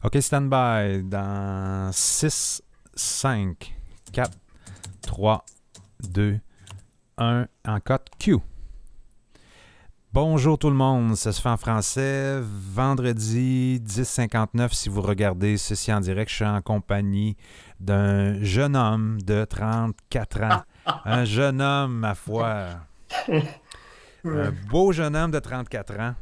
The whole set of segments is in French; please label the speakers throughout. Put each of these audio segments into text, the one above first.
Speaker 1: OK, stand by. Dans 6, 5, 4, 3, 2, 1. En code Q. Bonjour tout le monde, ça se fait en français. Vendredi 10h59, si vous regardez ceci en direct, je suis en compagnie d'un jeune homme de 34 ans. Un jeune homme, ma foi. Un beau jeune homme de 34 ans.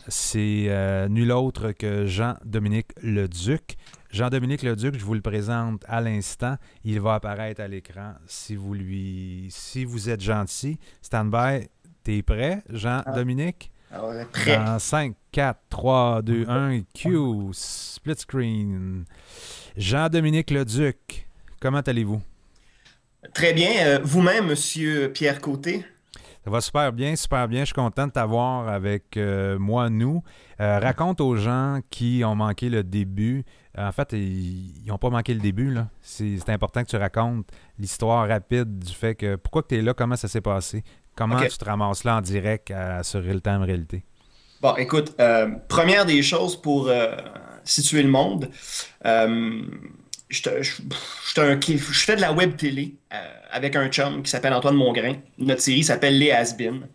Speaker 1: C'est nul autre que Jean-Dominique Leduc. Jean-Dominique Leduc, je vous le présente à l'instant. Il va apparaître à l'écran si vous êtes gentil. Stand by. T'es prêt, Jean-Dominique?
Speaker 2: Prêt.
Speaker 1: Dans 5, 4, 3, 2, 1, Q, split screen. Jean-Dominique Leduc, comment allez-vous?
Speaker 2: Très bien. Vous-même, Monsieur Pierre Côté?
Speaker 1: Ça va super bien, super bien. Je suis content de t'avoir avec nous. Raconte aux gens qui ont manqué le début. En fait, ils n'ont pas manqué le début, là. C'est important que tu racontes l'histoire rapide du fait que pourquoi tu es là, comment ça s'est passé. Comment tu te ramasses là en direct sur Real Time Réalité?
Speaker 2: Bon, écoute, première des choses pour situer le monde, je fais de la web télé avec un chum qui s'appelle Antoine Mongrain. Notre série s'appelle Les Has-Been.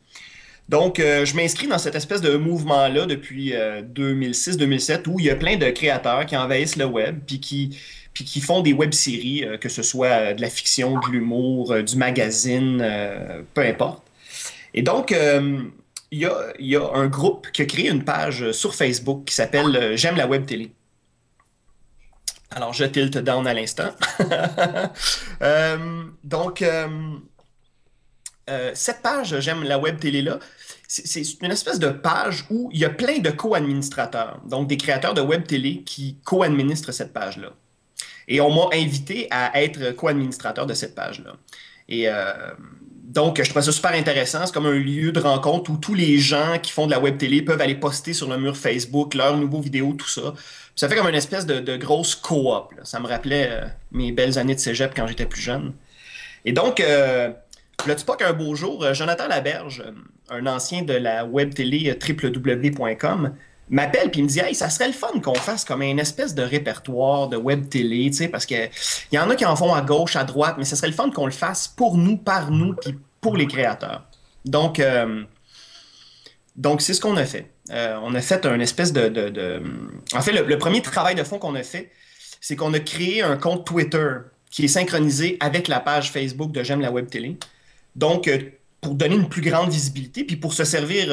Speaker 2: Donc, je m'inscris dans cette espèce de mouvement-là depuis 2006-2007 où il y a plein de créateurs qui envahissent le web puis qui font des web-séries, que ce soit de la fiction, de l'humour, du magazine, peu importe. Et donc, il y a un groupe qui a créé une page sur Facebook qui s'appelle J'aime la web télé. Alors, je tilte down à l'instant. Cette page J'aime la web télé-là, c'est une espèce de page où il y a plein de co-administrateurs, donc des créateurs de web télé qui co-administrent cette page-là. Et on m'a invité à être co-administrateur de cette page-là. Et donc, je trouvais ça super intéressant. C'est comme un lieu de rencontre où tous les gens qui font de la web télé peuvent aller poster sur le mur Facebook leurs nouveaux vidéos, tout ça. Puis ça fait comme une espèce de grosse coop, là. Ça me rappelait mes belles années de cégep quand j'étais plus jeune. Et donc, là, tu pas qu'un beau jour, Jonathan Laberge, un ancien de la web télé www.com, m'appelle puis il me dit « Hey, ça serait le fun qu'on fasse comme une espèce de répertoire de web télé, tu sais, parce que il y en a qui en font à gauche, à droite, mais ça serait le fun qu'on le fasse pour nous, par nous, puis pour les créateurs. » Donc, c'est ce qu'on a fait. On a fait une espèce En fait, le premier travail de fond qu'on a fait, c'est qu'on a créé un compte Twitter qui est synchronisé avec la page Facebook de J'aime la web télé. Donc, pour donner une plus grande visibilité, puis pour se servir,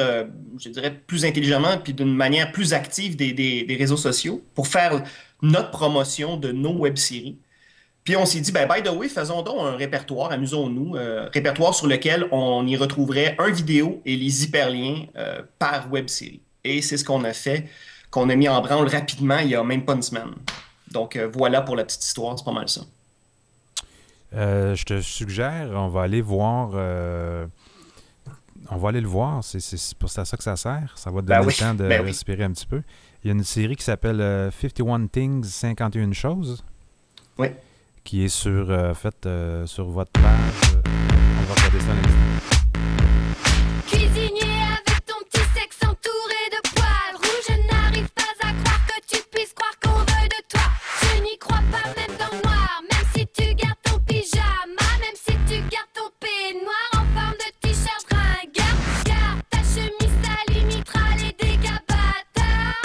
Speaker 2: je dirais, plus intelligemment, puis d'une manière plus active des réseaux sociaux, pour faire notre promotion de nos web-séries. Puis on s'est dit, ben, by the way, faisons donc un répertoire, amusons-nous, répertoire sur lequel on y retrouverait un vidéo et les hyperliens par web-série. Et c'est ce qu'on a fait, qu'on a mis en branle rapidement il n'y a même pas une semaine. Donc voilà pour la petite histoire, c'est pas mal ça.
Speaker 1: Je te suggère, on va aller voir. On va aller le voir. C'est pour ça que ça sert. Ça va te donner le temps de respirer un petit peu. Il y a une série qui s'appelle 51 Things, 51 choses.
Speaker 2: Oui.
Speaker 1: Qui est sur votre page. On va regarder ça à l'instant.
Speaker 3: Cuisinier avec ton petit sexe entouré de poils rouges, je n'arrive pas à croire que tu puisses croire qu'on veut de toi. Je n'y crois pas même dans le noir, même si tu gardes ton pyjama, même si tu gardes ton peignoir en forme de t-shirt ringard. Garde ta chemise, ça limitera les dégâts bâtards.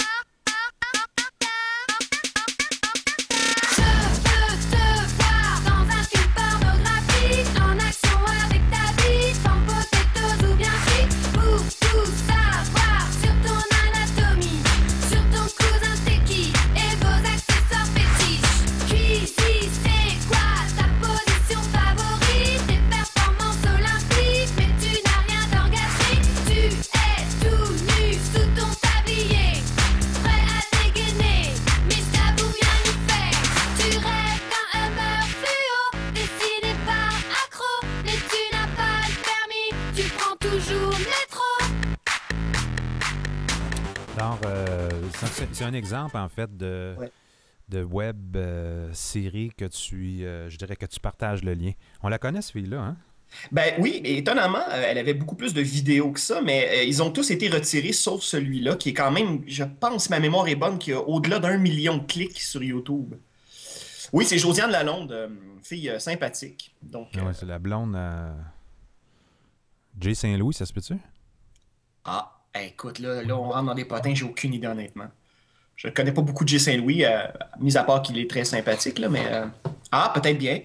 Speaker 3: Je veux te voir dans un film pornographique, en action avec ta bite, sans potatoes ou bien frites, pour tout savoir sur ton anatomie, sur ton cousin c'est qui, et vos accessoires fétiches. Cuisine, c'est quoi ta position favorite, tes performances olympiques, mais tu n'as rien d'orgasmique. Tu es tout nu sous ton tablier, prêt à dégainer, mais je t'avoue rien n'y fait. Tu rêves d'un Hummer fluo, dessiné par accro, mais tu n'as pas le permis, tu prends toujours le métro.
Speaker 1: Alors, c'est un exemple, en fait, de web série que je dirais que tu partages le lien. On la connaît, cette fille-là, hein?
Speaker 2: Ben oui, et étonnamment, elle avait beaucoup plus de vidéos que ça, mais ils ont tous été retirés sauf celui-là, qui est quand même, je pense, si ma mémoire est bonne, qui a au-delà d'1 million de clics sur YouTube. Oui, c'est Josiane Lalonde, une fille sympathique. Donc,
Speaker 1: Ah ouais, c'est la blonde à Jay Saint-Louis, ça se peut-tu?
Speaker 2: écoute, là, on rentre dans des potins, j'ai aucune idée, honnêtement. Je connais pas beaucoup de J. Saint-Louis, mis à part qu'il est très sympathique, là, mais... peut-être bien.